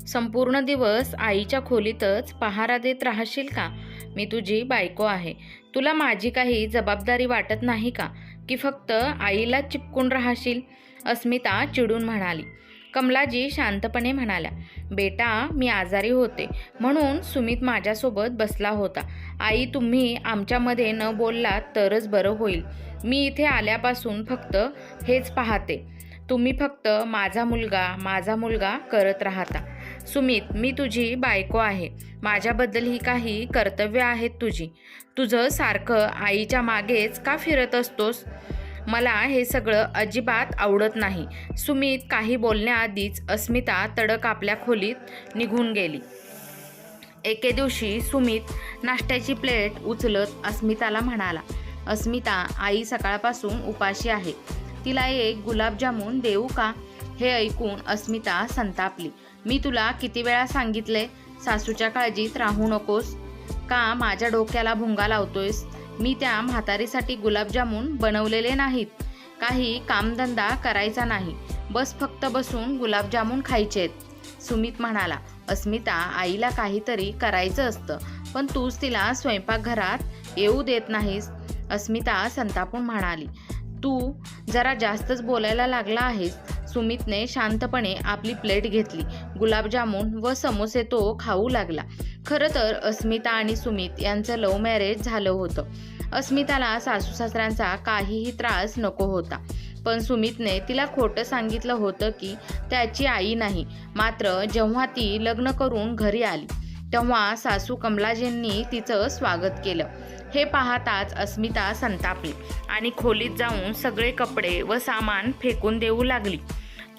संपूर्ण दिवस आईच्या खोलीतच पहारा देत राहशील का? मी तुझी बायको आहे. तुला माझी काही जबाबदारी वाटत नाही का? की फक्त आईला चिपकून राहशील? अस्मिता चिडून म्हणाली. कमलाजी शांतपणे म्हणाल्या, बेटा मी आजारी होते म्हणून सुमित माझ्यासोबत बसला होता. आई तुम्ही आमच्यामध्ये न बोललात तरच बरं होईल. मी इथे आल्यापासून फक्त हेच पाहते. तुम्ही फक्त माझा मुलगा करत राहता. सुमित मी तुझी बायको आहे. माझ्याबद्दल ही काही कर्तव्य आहेत तुझी. तुझं सारखं आईच्या मागेच का फिरत असतोस? मला हे सगळं अजिबात आवडत नाही. सुमित काही बोलण्याआधीच अस्मिता तडक आपल्या खोलीत निघून गेली. एके दिवशी सुमित नाश्त्याची प्लेट उचलत अस्मिताला म्हणाला, अस्मिता आई सकाळपासून उपाशी आहे. तिला एक गुलाबजामुन देऊ का? हे ऐकून अस्मिता संतापली. मी तुला किती वेळा सांगितले सासूच्या काळजीत राहू नकोस का? माझ्या डोक्याला भुंगा लावतोयस? मी त्या म्हातारीसाठी गुलाबजामुन बनवलेले नाहीत. काही कामधंदा करायचा नाही, बस फक्त बसून गुलाबजामुन खायचेत. सुमित म्हणाला, अस्मिता आईला काहीतरी करायचं असतं पण तूच तिला स्वयंपाकघरात येऊ देत नाहीस. अस्मिता संतापून म्हणाली, तू जरा जास्तच बोलायला लागला आहेस. सुमितने शांतपणे आपली प्लेट घेतली. गुलाबजामुन व समोसे तो खाऊ लागला. खरं तर अस्मिता आणि सुमित यांचं लव्ह मॅरेज झालं होतं. अस्मिताला सासू सासऱ्यांचा काहीही त्रास नको होता, पण सुमितने तिला खोटं सांगितलं होतं की त्याची आई नाही. मात्र जेव्हा ती लग्न करून घरी आली तेव्हा सासू कमलाजींनी तिचं स्वागत केलं. हे पाहताच अस्मिता संतापली आणि खोलीत जाऊन सगळे कपडे व सामान फेकून देऊ लागली.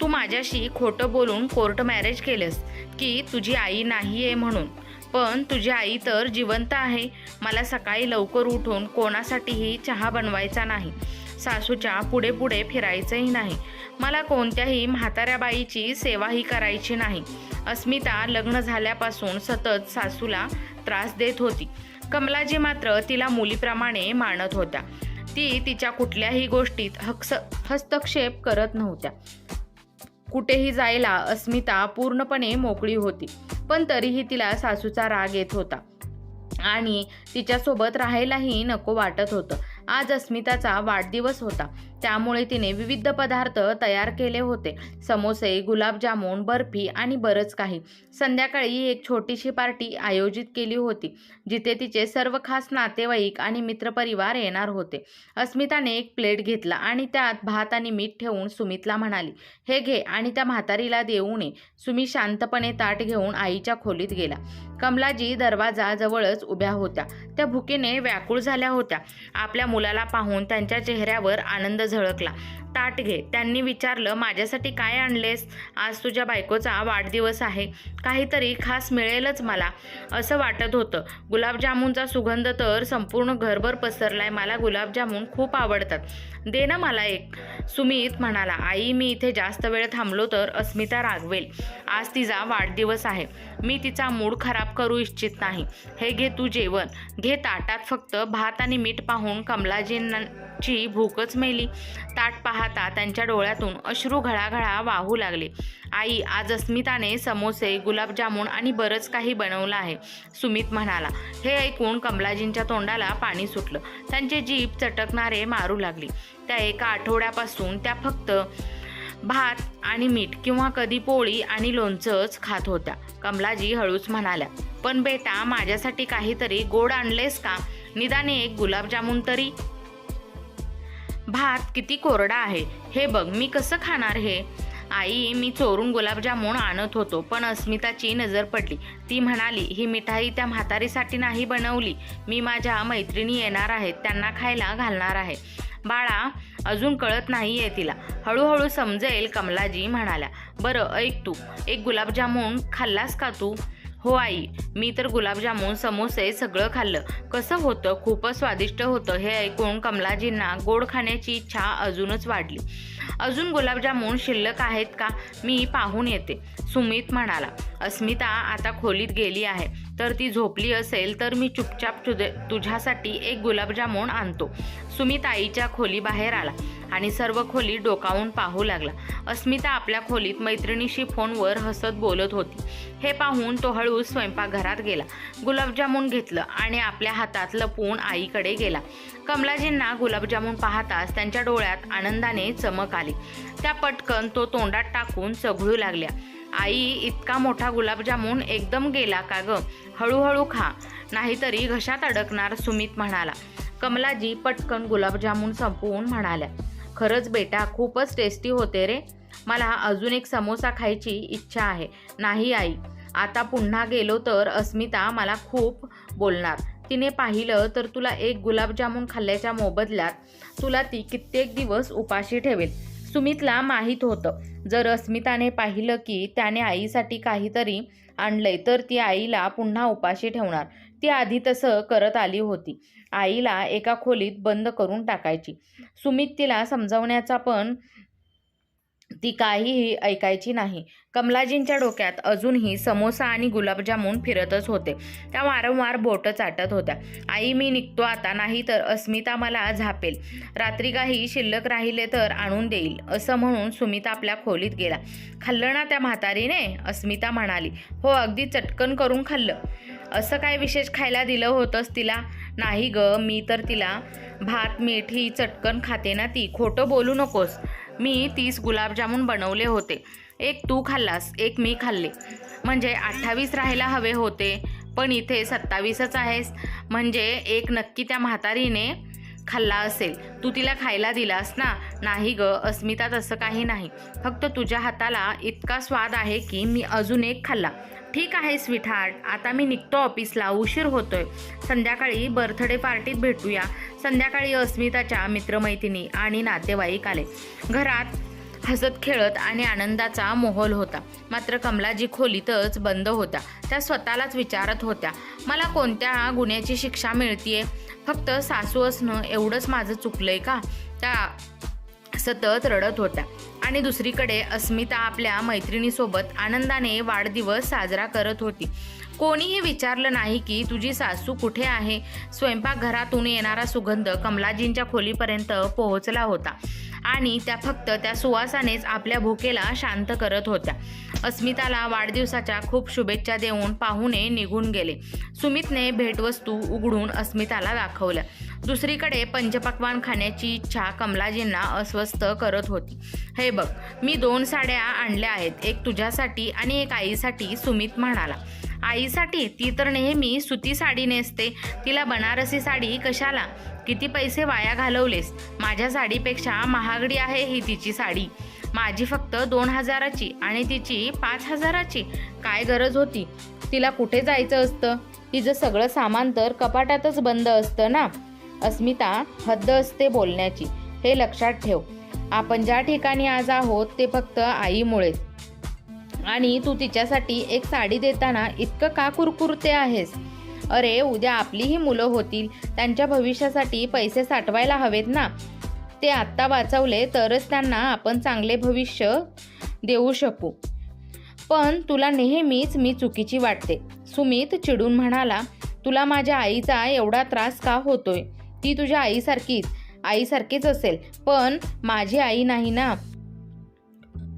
तू माझ्याशी खोटं बोलून कोर्ट मॅरेज केलंस की तुझी आई नाही आहे म्हणून, पण तुझी आई तर जिवंत आहे. मला सकाळी लवकर उठून कोणासाठीही चहा बनवायचा नाही. सासूच्या पुढे पुढे फिरायचंही नाही. मला कोणत्याही म्हाताऱ्या बाईची सेवाही करायची नाही. अस्मिता लग्न झाल्यापासून सतत सासूला त्रास देत होती. कमलाजी मात्र तिला मुलीप्रमाणे मानत होत्या. ती तिच्या कुठल्याही गोष्टीत हस्तक्षेप करत नव्हत्या. कुठेही जायला अस्मिता पूर्णपणे मोकळी होती, पण तरीही तिला सासूचा राग येत होता आणि तिच्यासोबत राहायलाही नको वाटत होतं. आज अस्मिताचा वाढदिवस होता, त्यामुळे तिने विविध पदार्थ तयार केले होते. समोसे, गुलाबजामुन, बर्फी आणि बरंच काही. संध्याकाळी एक छोटीशी पार्टी आयोजित केली होती जिथे तिचे सर्व खास नातेवाईक आणि मित्रपरिवार येणार होते. अस्मिताने एक प्लेट घेतला आणि त्यात भात आणि मीठ ठेवून सुमितला म्हणाली, हे घे आणि त्या म्हातारीला देऊ नये. सुमित शांतपणे ताट घेऊन आईच्या खोलीत गेला. कमलाजी दरवाजाजवळच उभ्या होत्या. त्या भुकेने व्याकुळ झाल्या होत्या. आपल्या मुलाला पाहून त्यांच्या चेहऱ्यावर आनंद झळकला. ताट घे, त्यांनी विचारलं, माझ्यासाठी काय आणलेस? आज तुझ्या बायकोचा वाढदिवस आहे, काहीतरी खास मिळेलच मला असं वाटत होतं. गुलाबजामुनचा सुगंध तर संपूर्ण घरभर पसरलाय. मला गुलाबजामुन खूप आवडतात, दे ना मला एक. सुमित म्हणाला, आई मी इथे जास्त वेळ थांबलो तर अस्मिता रागवेल. आज तिचा वाढदिवस आहे, मी तिचा मूड खराब करू इच्छित नाही. हे घे तू जेवण घे. ताटात फक्त भात आणि मीठ पाहून कमलाजींची भूकच मेली. ताट पाहता त्यांच्या डोळ्यातून अश्रू घळाघळा वाहू लागले. आई आज अस्मिताने समोसे, गुलाबजामुन आणि बरंच काही बनवलं आहे, सुमित म्हणाला. हे ऐकून कमलाजींच्या तोंडाला पाणी सुटलं. त्यांची जीभ चटकणारे मारू लागली. त्या एका आठवड्यापासून त्या फक्त भात आणि मीठ किंवा कधी पोळी आणि लोणचंच खात होत्या. कमलाजी हळूच म्हणाल्या, पण बेटा माझ्यासाठी काहीतरी गोड आणलेस का? निदान एक गुलाबजामुन तरी. भात किती कोरडा आहे, हे बघ, मी कसं खाणार हे? आई मी चोरून गुलाबजामुन आणत होतो, पण अस्मिताची नजर पडली. ती म्हणाली, ही मिठाई त्या म्हातारीसाठी नाही बनवली. मी माझ्या मैत्रिणी येणार आहेत, त्यांना खायला घालणार आहे. बाळा अजून कळत नाहीये तिला, हळूहळू समजेल, कमलाजी म्हणाल्या. बरं ऐक, तू एक गुलाबजामुन खाल्लास का तू? हो आई, मी तर गुलाबजामुन, समोसे सगळं खाल्लं. कसं होतं? खूपच स्वादिष्ट होतं. हे ऐकून कमलाजींना गोड खाण्याची इच्छा अजूनच वाढली. अजून गुलाबजामुन शिल्लक आहेत का? मी पाहून येते, सुमित म्हणाला. अस्मिता आता खोलीत गेली आहे, तर ती झोपली असेल तर मी चुपचाप तुझ्यासाठी एक गुलाबजामुन आणतो. सुमित आईच्या खोलीबाहेर आला आणि सर्व खोली डोकावून पाहू लागला. अस्मिता आपल्या खोलीत मैत्रिणीशी फोनवर हसत बोलत होती. हे पाहून तो हळूच स्वयंपाकघरात गेला. गुलाबजामुन घेतलं आणि आपल्या हातात लपवून आईकडे गेला. कमलाजींना गुलाबजामुन पाहताच त्यांच्या डोळ्यात आनंदाने चमक आली. त्या पटकन तो तोंडात टाकून चघळू लागल्या. आई, इतका मोठा गुलाबजामुन एकदम गेला का ग? हळूहळू खा, नाहीतरी घशात अडकणार, सुमित म्हणाला. कमलाजी पटकन गुलाबजामुन संपवून म्हणाल्या, खरंच बेटा, खूपच टेस्टी होते रे. मला अजून एक समोसा खायची इच्छा आहे. नाही आई, आता पुन्हा गेलो तर अस्मिता मला खूप बोलणार. तिने पाहिलं तर तुला एक गुलाबजामुन खाल्ल्याच्या मोबदल्यात तुला ती कित्येक दिवस उपाशी ठेवेल. सुमितला माहीत होतं, जर अस्मिताने पाहिलं की त्याने आईसाठी काहीतरी आणलंय तर ती आईला पुन्हा उपाशी ठेवणार. ती आधी तसं करत आली होती. आईला एका खोलीत बंद करून टाकायची. सुमित तिला समजावण्याचा पण ती काहीही ऐकायची नाही. कमलाजींच्या डोक्यात अजूनही समोसा आणि गुलाबजामुन फिरतच होते. त्या वारंवार बोटं चाटत होत्या. आई, मी निघतो आता, नाही तर अस्मिता मला झापेल. रात्री काही शिल्लक राहिले तर आणून देईल, असं म्हणून सुमित आपल्या खोलीत गेला. खाल्लं ना त्या म्हातारीने? अस्मिता म्हणाली. हो, अगदी चटकन करून खाल्लं. असं काय विशेष खायला दिलं होतंस तिला? नाही ग, मी तर तिला भात मीठ ही चटकन खाते ना ती. खोटं बोलू नकोस. मी 30 गुलाबजामुन बनवले होते. एक तू खाल्लास, एक मी खाल्ले. म्हणजे 28 राहायला हवे होते, पण इथे 27च आहेस. म्हणजे एक नक्की त्या म्हातारीने खाल्ला असेल. तू तिला खायला दिलास ना? नाही ग अस्मिता, तसं काही नाही. फक्त तुझ्या हाताला इतका स्वाद आहे की मी अजून एक खाल्ला. ठीक आहे स्वीटहार्ट, आता मी निघतो ऑफिसला, उशीर होतोय. संध्याकाळी बर्थडे पार्टीत भेटूया. संध्याकाळी अस्मिताच्या मित्रमैत्रिणी आणि नातेवाईक आले. घरात हसत खेळत आणि आनंदाचा माहोल होता. मात्र कमलाजी खोलीतच बंद होत्या. त्या स्वतःलाच विचारत होत्या, मला कोणत्या गुन्ह्याची शिक्षा मिळतीये? फक्त सासू असणं एवढंच माझं चुकलंय का? त्या सतत रडत होत्या. आणि दुसरीकडे अस्मिता आपल्या मैत्रिणीसोबत आनंदाने वाढदिवस साजरा करत होती. कोणीही विचारलं नाही की तुझी सासू कुठे आहे. स्वयंपाकघरातून येणारा सुगंध कमलाजींच्या खोलीपर्यंत पोहोचला होता आणि त्या फक्त त्या सुवासानेच आपल्या भुकेला शांत करत होत्या. अस्मिताला वाढदिवसाच्या खूप शुभेच्छा देऊन पाहुणे निघून गेले. सुमितने भेटवस्तू उघडून अस्मिताला दाखवल्या. दुसरीकडे पंचपक्वान्न खाण्याची इच्छा कमलाजींना अस्वस्थ करत होती. हे बघ, मी 2 साड्या आणल्या आहेत, एक तुझ्यासाठी आणि एक आईसाठी, सुमित म्हणाला. आईसाठी? ती तर नेहमी सुती साडी नेसते. तिला बनारसी साडी कशाला? किती पैसे वाया घालवलेस. माझ्या साडीपेक्षा महागडी आहे ही तिची साडी. माझी फक्त 2000ची आणि तिची 5000ची. काय गरज होती? तिला कुठे जायचं असतं? तिचं सगळं सामान तर कपाटातच बंद असतं ना. अस्मिता, हद्द असते बोलण्याची, हे लक्षात ठेव. आपण ज्या ठिकाणी आज आहोत ते फक्त आईमुळेच. आणि तू तिच्यासाठी एक साडी देताना इतकं का कुरकुरते आहेस? अरे, उद्या आपलीही मुलं होतील, त्यांच्या भविष्यासाठी पैसे साठवायला हवेत ना. ते आत्ता वाचवले तरच त्यांना आपण चांगले भविष्य देऊ शकू. पण तुला नेहमीच मी चुकीची वाटते, सुमित चिडून म्हणाला. तुला माझ्या आईचा एवढा त्रास का होतोय? ती तुझ्या आईसारखीच असेल, पण माझी आई नाही ना.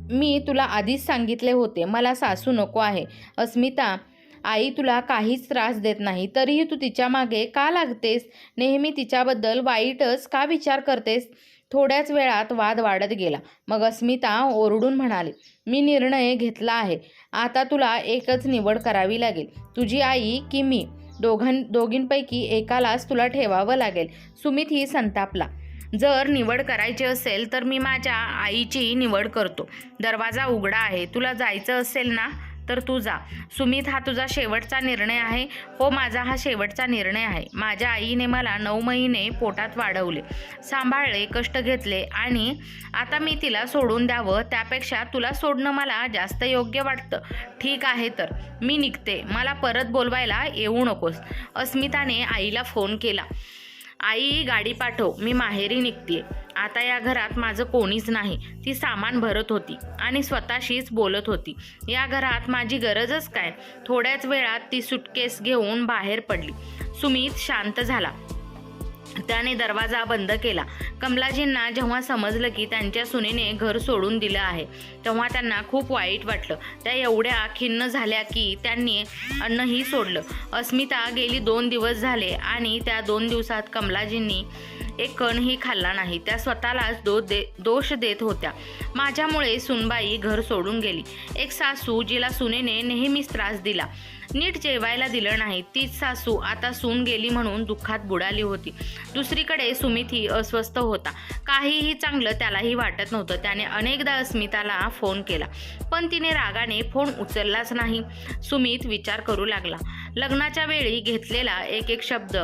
मी तुला आधीच सांगितले होते, मला सासू नको आहे. अस्मिता, आई तुला काहीच त्रास देत नाही, तरीही तू तिच्या मागे का लागतेस? नेहमी तिच्याबद्दल वाईटच का विचार करतेस? थोड्याच वेळात वाद वाढत गेला. मग अस्मिता ओरडून म्हणाली, मी निर्णय घेतला आहे. आता तुला एकच निवड करावी लागेल, तुझी आई की मी. दोघींपैकी एकालाच तुला ठेवावं लागेल. सुमित ही संतापला. जर निवड करायची असेल तर मी माझ्या आईची निवड करतो. दरवाजा उघडा आहे, तुला जायचं असेल ना तर तू जा. सुमित, हा तुझा शेवटचा निर्णय आहे? हो, माझा हा शेवटचा निर्णय आहे. माझ्या आईने मला 9 महिने पोटात वाढवले, सांभाळले, कष्ट घेतले आणि आता मी तिला सोडून द्यावं त्यापेक्षा तुला सोडणं मला जास्त योग्य वाटतं. ठीक आहे, तर मी निघते. मला परत बोलवायला येऊ नकोस. अस्मिताने आईला फोन केला. आई, गाडी पाठव, मी माहेरी निघते. आता या घरात माझं कोणीच नाही. ती सामान भरत होती आणि स्वतःशीच बोलत होती. या घरात माझी गरजच काय? थोड्याच वेळात ती सुटकेस घेऊन बाहेर पडली. सुमित शांत झाला. त्याने दरवाजा बंद केला. कमलाजींना जेव्हा समजलं की त्यांच्या सुनेने घर सोडून दिलं आहे तेव्हा त्यांना खूप वाईट वाटलं. त्या एवढ्या खिन्न झाल्या की त्यांनी अन्नही सोडलं. अस्मिता गेली 2 दिवस झाले आणि त्या 2 दिवसात कमलाजींनी एक कणही खाल्ला नाही. त्या स्वतःलाच दोष देत होत्या. माझ्यामुळे सुनबाई घर सोडून गेली. एक सासू जिला सुनेने नेहमीच त्रास दिला, नीट जेवायला दिलं नाही, तीच सासू आता सून गेली म्हणून दुःखात बुडाली होती. दुसरीकडे सुमितही अस्वस्थ होता. काहीही चांगलं त्यालाही वाटत नव्हतं. त्याने अनेकदा अस्मिताला फोन केला पण तिने रागाने फोन उचललाच नाही. सुमित विचार करू लागला. लग्नाच्या वेळी घेतलेला एक एक शब्द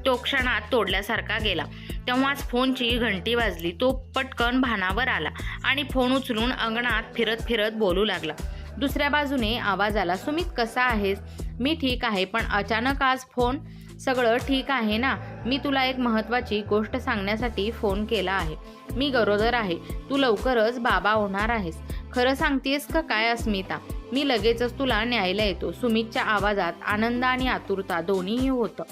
तो क्षणात तोडल्यासारखा गेला. तेव्हाच फोनची घंटी वाजली. तो पटकन भानावर आला आणि फोन उचलून अंगणात फिरत फिरत बोलू लागला. दुसऱ्या बाजूने आवाज आला, सुमित कसा आहेस? मी ठीक आहे, पण अचानक आज फोन? सगळं ठीक आहे ना? मी तुला एक महत्त्वाची गोष्ट सांगण्यासाठी फोन केला आहे. मी गरोदर आहे. तू लवकरच बाबा होणार आहेस. खरं सांगतेस का काय अस्मिता? मी लगेचच तुला न्यायला येतो. सुमितच्या आवाजात आनंद आणि आतुरता दोन्हीही होतं.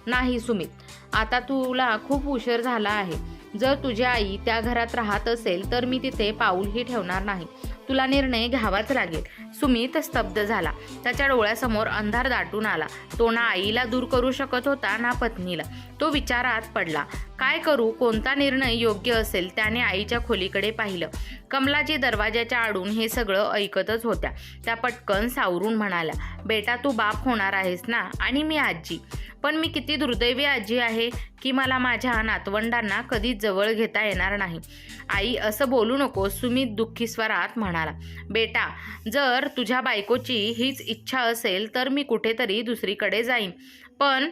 नाही सुमित, आता तुला खूप उशीर झाला आहे. जर तुझी आई त्या घरात राहत असेल तर मी तिथे पाऊलही ठेवणार नाही. तुला निर्णय घ्यावाच लागेल. सुमित स्तब्ध झाला. त्याच्या डोळ्यासमोर अंधार दाटून आला. तो ना आईला दूर करू शकत होता ना पत्नीला. तो विचारात पडला. काय करू? कोणता निर्णय योग्य असेल? त्याने आईच्या खोलीकडे पाहिलं. कमलाजी दरवाजाच्या आडून हे सगळं ऐकतच होत्या. त्या पटकन सावरून म्हणाल्या, बेटा तू बाप होणार आहेस ना? आणि मी आजी. पण मी किती दुर्दैवी आजी आहे की मला माझ्या नातवंडांना कधीच जवळ घेता येणार नाही. आई असं बोलू नको, सुमित दुःखी स्वरात म्हणाला. बेटा जर तुझ्या बायकोची हीच इच्छा असेल तर मी कुठेतरी दुसरीकडे जाईन, पण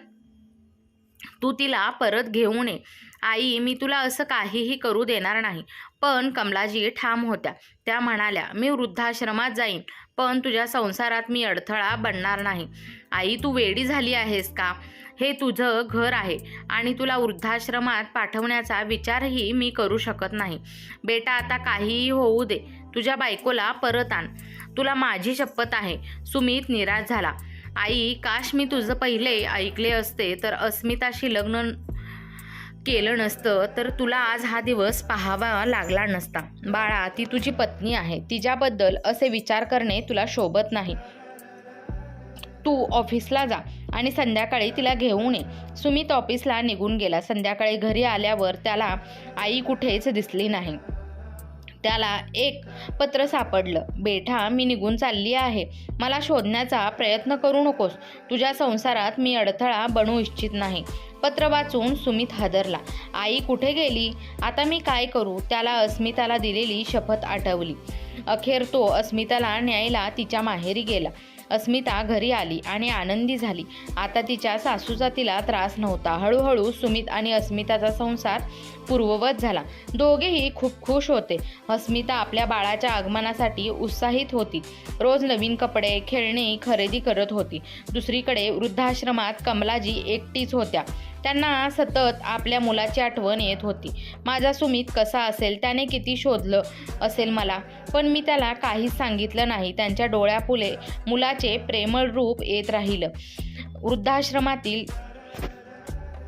तू तिला परत घेऊन ये. आई मी तुला असं काहीही करू देणार नाही. पण कमलाजी ठाम होत्या. त्या म्हणाल्या, मी वृद्धाश्रमात जाईन पण तुझ्या संसारात मी अडथळा बनणार नाही. आई तू वेडी झाली आहेस का? हे तुझं घर आहे आणि तुला वृद्धाश्रमात पाठवण्याचा विचारही मी करू शकत नाही. बेटा आता काहीही होऊ दे, तुझ्या बायकोला परत आण. तुला माझी शपथ आहे. सुमित निराश झाला. आई काश मी तुझं पहिले ऐकले असते तर अस्मिताशी लग्न केलं नसतं तर तुला आज हा दिवस पाहावा लागला नसता. बाळा ती तुझी पत्नी आहे. तिच्याबद्दल असे विचार करणे तुला शोभत नाही. तू ऑफिसला जा आणि संध्याकाळी तिला घेऊन ये. सुमित ऑफिसला निघून गेला. संध्याकाळी घरी आल्यावर त्याला आई कुठेच दिसली नाही. त्याला एक पत्र सापडलं. बेटा मी निघून चालली आहे. मला शोधण्याचा प्रयत्न करू नकोस. तुझ्या संसारात मी अडथळा बनू इच्छित नाही. पत्र वाचून सुमित हादरला. आई कुठे गेली? आता मी काय करू? त्याला अस्मिताला दिलेली शपथ आठवली. अखेर तो अस्मिताला न्यायला तिच्या माहेरी गेला. अस्मिता घरी आली आणि आनंदी झाली. आता तिच्या सासूचा तिला त्रास नव्हता. हळूहळू सुमित आणि अस्मिताचा संसार पूर्ववत झाला. दोघेही खूप खुश होते. अस्मिता आपल्या बाळाच्या आगमनासाठी उत्साहित होती. रोज नवीन कपडे, खेळणी खरेदी करत होती. दुसरीकडे वृद्धाश्रमात कमलाजी एकटीच होत्या. त्यांना सतत आपल्या मुलाची आठवण येत होती. माझा सुमित कसा असेल? त्याने किती शोधलं असेल मला, पण मी त्याला काहीच सांगितलं नाही. त्यांच्या डोळ्यापुढे मुलाचे प्रेमळ रूप येत राहिलं. वृद्धाश्रमातील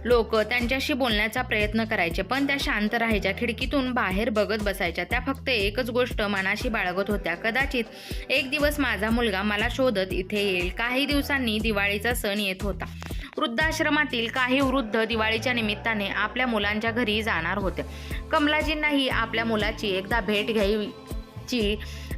लोक त्यांच्याशी बोलण्याचा प्रयत्न करायचे पण त्या शांत राहायच्या. खिडकीतून बाहेर बघत बसायच्या. त्या फक्त एकच गोष्ट मनाशी बाळगत होत्या, कदाचित एक दिवस माझा मुलगा मला शोधत इथे येईल. काही दिवसांनी दिवाळीचा सण येत होता. वृद्धाश्रमातील काही वृद्ध दिवाळीच्या निमित्ताने आपल्या मुलांच्या घरी जाणार होते. कमलाजींनाही आपल्या मुलाची एकदा भेट घ्यायची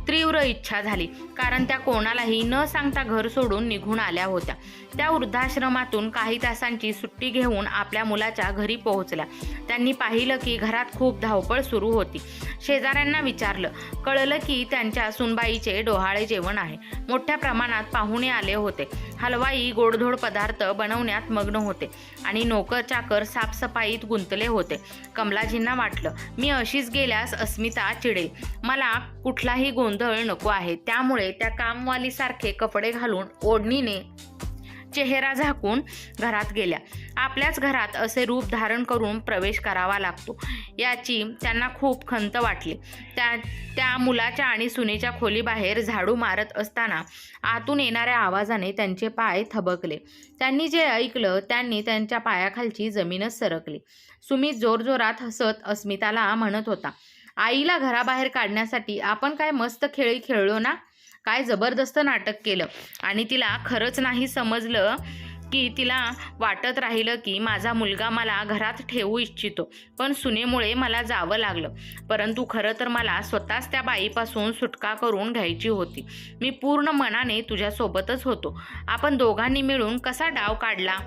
तीव्र इच्छा झाली, कारण त्या कोणालाही न सांगता घर सोडून निघून आल्या होत्या. त्या वृद्धाश्रमातून काही तासांची सुट्टी घेऊन आपल्या मुलाच्या घरी पोहोचल्या. त्यांनी पाहिलं की घरात खूप धावपळ सुरू होती. शेजाऱ्यांना विचारलं. कळलं की त्यांच्या सुनबाईचे डोहाळे जेवण आहे. मोठ्या प्रमाणात पाहुणे आले होते. हलवाई गोडधोड पदार्थ बनवण्यात मग्न होते आणि नोकर चाकर साफसफाईत गुंतले होते. कमलाजींना वाटलं, मी अशीच गेल्यास अस्मिता चिडेल. मला कुठलाही गोंधळ नको आहे. त्यामुळे त्या कामवालीसारखे कपडे घालून ओढणीने चेहरा झाकून घरात गेल्या. आपल्याच घरात असे रूप धारण करून प्रवेश करावा लागतो याची त्यांना खूप खंत वाटली. त्या मुलाच्या आणि सुनेच्या खोलीबाहेर झाडू मारत असताना आतून येणाऱ्या आवाजाने त्यांचे पाय थबकले. त्यांनी जे ऐकलं त्यांनी त्यांच्या पायाखालची जमीनच सरकली. सुमित जोरजोरात हसत अस्मिताला म्हणत होता, आईला घराबाहेर काढण्यासाठी आपण काय मस्त खेळी खेळलो ना, काय जबरदस्त नाटक केलं. आणि तिला खरंच नाही समजलं की तिला वाटत राहिलं की माझा मुलगा मला घरात ठेवू इच्छितो, पण सुनेमुळे मला जावं लागलं. परंतु खरं तर मला स्वतःच त्या बाईपासून सुटका करून घ्यायची होती. मी पूर्ण मनाने तुझ्यासोबतच होतो. आपण दोघांनी मिळून कसा डाव काढला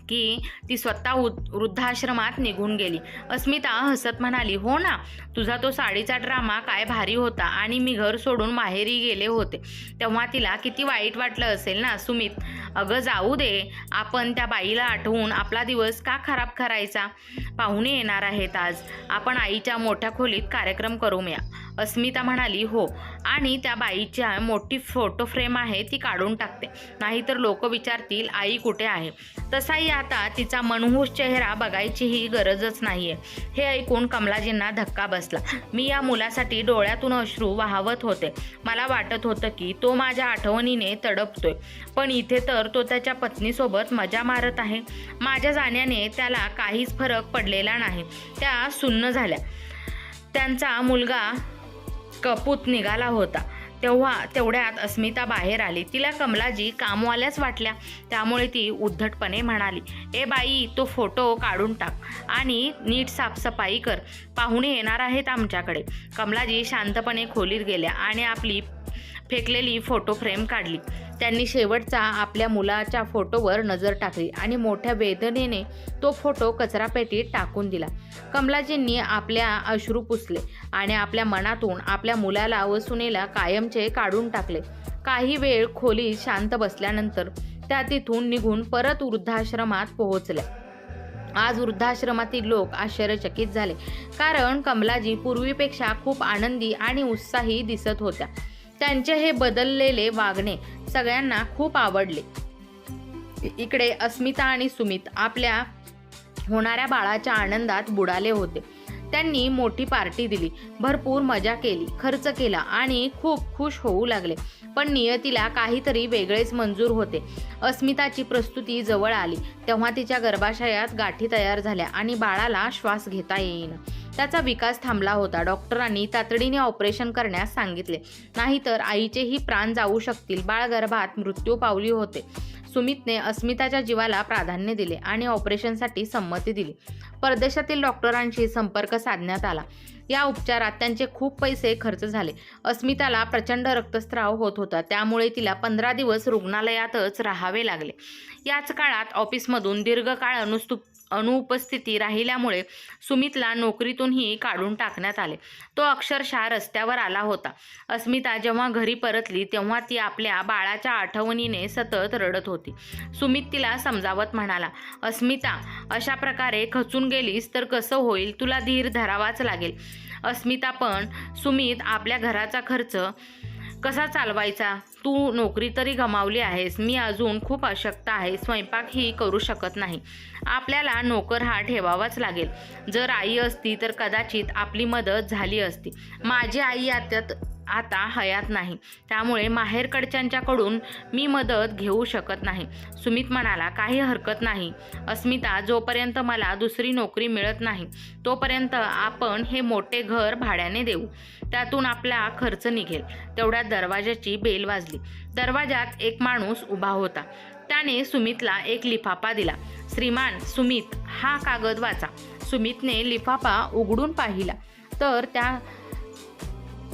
की ती स्वतः वृद्धाश्रमात निघून गेली. अस्मिता हसत म्हणाली, हो ना, तुझा तो साडीचा ड्रामा काय भारी होता आणि मी घर सोडून माहेरी गेले होते तेव्हा तिला किती वाईट वाटलं असेल ना. सुमित, अगं जाऊ दे, आपण त्या बाईला आठवून आपला दिवस का खराब करायचा. पाहुणे येणार आहेत आज, आपण आईच्या मोठ्या खोलीत कार्यक्रम करूया. अस्मिता म्हणाली, हो, आणि त्या बाईच्या मोठी फोटो फ्रेम आहे ती काढून टाकते, नाहीतर लोक विचारतील आई कुठे आहे. तसाही आता तिचा मनहूस चेहरा बघायचीही गरजच नाहीये. हे ऐकून कमलाजींना धक्का बसला. मी या मुलासाठी डोळ्यातून अश्रू वाहवत होते. मला वाटत होतं की तो माझ्या आठवणीने तडपतोय, पण इथे तर तो त्याच्या पत्नीसोबत मजा मारत आहे. माझ्या जाण्याने त्याला काहीच फरक पडलेला नाही. त्या सुन्न झाल्या. त्यांचा मुलगा कपूत निघाला होता. तेवढ्यात अस्मिता बाहेर आली. तिला कमलाजी कामवाल्याच वाटल्या, त्यामुळे ती उद्धटपणे म्हणाली, ए बाई, तो फोटो काढून टाक आणि नीट साफसफाई कर, पाहुणे येणार आहेत आमच्याकडे. कमलाजी शांतपणे खोलीत गेल्या आणि आपली फेकलेली फोटो फ्रेम काढली. त्यांनी शेवटचा आपल्या मुलाच्या फोटोवर नजर टाकली आणि मोठ्या वेदनेने तो फोटो कचरापेटीत टाकून दिला. कमलाजींनी आपल्या अश्रू पुसले आणि आपल्या मनातून आपल्या मुलाला व सुनेला कायमचे काढून टाकले. काही वेळ खोलीत शांत बसल्यानंतर त्या तिथून निघून परत वृद्धाश्रमात पोहोचल्या. आज वृद्धाश्रमातील लोक आश्चर्यचकित झाले, कारण कमलाजी पूर्वीपेक्षा खूप आनंदी आणि उत्साही दिसत होत्या. त्यांचे हे बदललेले वागणे सगळ्यांना खूप आवडले. इकडे अस्मिता आणि सुमित आपल्या होणाऱ्या बाळाच्या आनंदात बुडाले होते. त्यांनी मोठी पार्टी दिली, भरपूर मजा केली, खर्च केला आणि खूप खुश होऊ लागले. पण नियतीला काहीतरी वेगळेच मंजूर होते. अस्मिताची प्रस्तुती जवळ आली तेव्हा तिच्या गर्भाशयात गाठी तयार झाल्या आणि बाळाला श्वास घेता येईना. त्याचा विकास थांबला होता. डॉक्टरांनी तातडीने ऑपरेशन करण्यास सांगितले, नाहीतर आईचेही प्राण जाऊ शकतील. बाळ गर्भात मृत्यू पावली होते. सुमितने अस्मिताच्या जीवाला प्राधान्य दिले आणि ऑपरेशनसाठी संमती दिली. परदेशातील डॉक्टरांशी संपर्क साधण्यात आला. या उपचारात त्यांचे खूप पैसे खर्च झाले. अस्मिताला प्रचंड रक्तस्राव होत होता, त्यामुळे तिला 15 दिवस रुग्णालयातच राहावे लागले. याच काळात ऑफिसमधून दीर्घकाळ अनुपस्थिती राहिल्यामुळे सुमितला नोकरीतूनही काढून टाकण्यात आले. तो अक्षरशः रस्त्यावर आला होता. अस्मिता जेव्हा घरी परतली तेव्हा ती आपल्या बाळाच्या आठवणीने सतत रडत होती. सुमित तिला समजावत म्हणाला, अस्मिता, अशा प्रकारे खचून गेलीस तर कसं होईल, तुला धीर धरावाच लागेल. अस्मिता, पण सुमित, आपल्या घराचा खर्च कसा चालवायचा, तू नोकरी तरी गमावली आहेस, मी अजून खूप अशक्त आहे, स्वयंपाकही करू शकत नाही, आपल्याला नोकर हा ठेवावाच लागेल. जर आई असती तर कदाचित आपली मदत झाली असती. माझी आई आता हयात नाही, त्यामुळे माहेरकडच्यांच्याकडून मी मदत घेऊ शकत नाही. सुमित म्हणाला, काही हरकत नाही अस्मिता, जोपर्यंत मला दुसरी नोकरी मिळत नाही तोपर्यंत आपण हे मोठे घर भाड्याने देऊ, त्यातून आपला खर्च निघेल. तेवढ्यात दरवाजाची बेल वाजली. दरवाजात एक माणूस उभा होता. त्याने सुमितला एक लिफाफा दिला. श्रीमान सुमित, हा कागद वाचा. सुमितने लिफाफा उघडून पाहिला तर त्या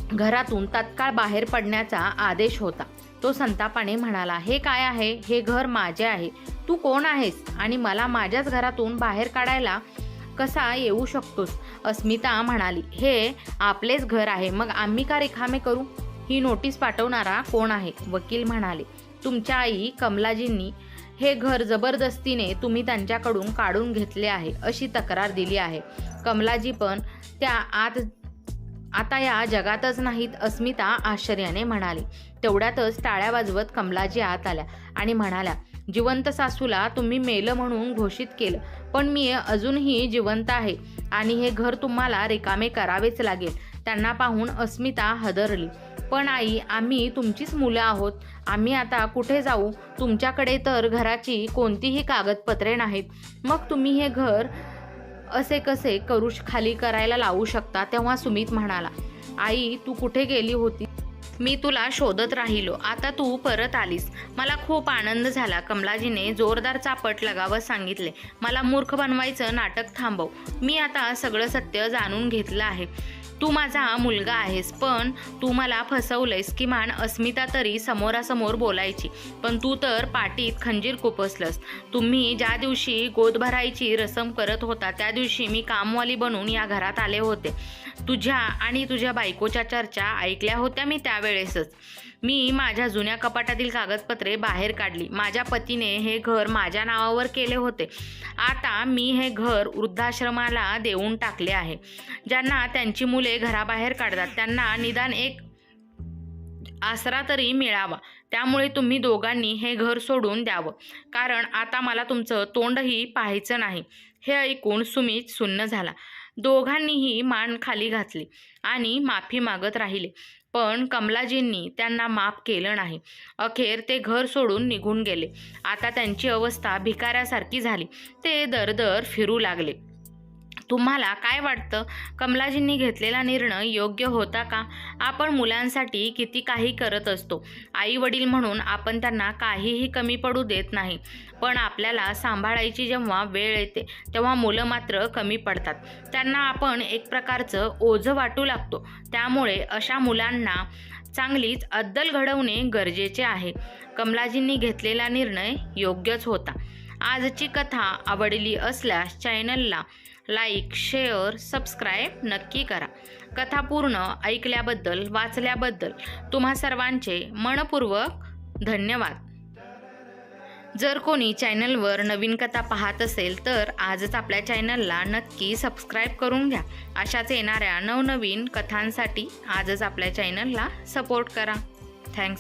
घरातून तत्काळ बाहेर पडण्याचा आदेश होता. तो संतापाने म्हणाला, हे काय आहे, हे घर माझे आहे, तू कोण आहेस आणि मला माझ्याच घरातून बाहेर काढायला कसा येऊ शकतोस. अस्मिता म्हणाली, हे आपलेच घर आहे, मग आम्ही का रिकामे करू. ही नोटीस पाठवणारा कोण आहे. वकील म्हणाले, तुमच्या आई कमलाजींनी हे घर जबरदस्तीने तुम्ही त्यांच्याकडून काढून घेतले आहे अशी तक्रार दिली आहे. कमलाजी पण त्या आता या जगातच नाहीत. अस्मिता आश्चर्याने म्हणाली. तेवढ्यातच टाळ्या वाजवत कमलाजी आत आल्या आणि म्हणाल्या, जिवंत सासूला तुम्ही मेलं म्हणून घोषित केलं, पण मी अजूनही जिवंत आहे आणि हे घर तुम्हाला रिकामे करावेच लागेल. त्यांना पाहून अस्मिता हादरली. पण आई, आम्ही तुमचीच मुलं आहोत. आम्ही आता कुठे जाऊ? तुमच्याकडे तर घराची कोणतीही कागदपत्रे नाहीत. मग तुम्ही हे घर असे कसे खाली करायला लावू शकता? तेव्हा सुमित म्हणाला, आई तू कुठे गेली होती? मी तुला शोधत राहिलो. आता तू परत आलीस. मला खूप आनंद झाला. कमलाजीने जोरदार चापट लगावत सांगितले. मला मूर्ख बनवायचं नाटक थांबव. मी आता सगळं सत्य जाणून घेतलं आहे. तू माझा मुलगा आहेस, पण तू मला फसवलंयस. किमान अस्मिता तरी समोरासमोर बोलायची, पण तू तर पाठीत खंजीर खुपसलंस. तुम्ही ज्या दिवशी गोद भरायची रसम करत होता त्या दिवशी मी कामवाली बनून या घरात आले होते. तुझ्या आणि तुझ्या बायकोच्या चर्चा ऐकल्या होत्या मी त्यावेळेसच. मी माझ्या जुन्या कपाटातील कागदपत्रे बाहेर काढली. माझ्या पतीने हे घर माझ्या नावावर केले होते. आता मी हे घर वृद्धाश्रमाला देऊन टाकले आहे. ज्यांना त्यांची मुले घराबाहेर काढतात त्यांना निदान एक आसरा तरी मिळावा. त्यामुळे तुम्ही दोघांनी हे घर सोडून द्यावं, कारण आता मला तुमचं तोंडही पाहायचं नाही. हे ऐकून सुमित सुन्न झाला. दोघांनीही मान खाली घातली आणि माफी मागत राहिले, पण कमलाजींनी त्यांना माफ केलं नाही. अखेर ते घर सोडून निघून गेले. आता त्यांची अवस्था भिकाऱ्यासारखी झाली. ते दरदर फिरू लागले. तुम्हाला काय वाटतं? कमलाजींनी घेतलेला निर्णय योग्य होता का? आपण मुलांसाठी किती काही करत असतो. आई वडील म्हणून आपण त्यांना काहीही कमी पडू देत नाही, पण आपल्याला सांभाळायची जेव्हा वेळ येते तेव्हा मुलं मात्र कमी पडतात. त्यांना आपण एक प्रकारचं ओझं वाटू लागतो. त्यामुळे अशा मुलांना चांगलीच अद्दल घडवणे गरजेचे आहे. कमलाजींनी घेतलेला निर्णय योग्यच होता. आजची कथा आवडली असल्यास चॅनलला लाईक, शेअर, सबस्क्राईब नक्की करा. कथा पूर्ण ऐकल्याबद्दल, वाचल्याबद्दल तुम्हा सर्वांचे मनपूर्वक धन्यवाद. जर कोणी चॅनलवर नवीन कथा पाहत असेल तर आजच आपल्या चॅनलला नक्की सबस्क्राईब करून घ्या. अशाच येणाऱ्या नवनवीन कथांसाठी आजच आपल्या चॅनलला सपोर्ट करा. थँक्स.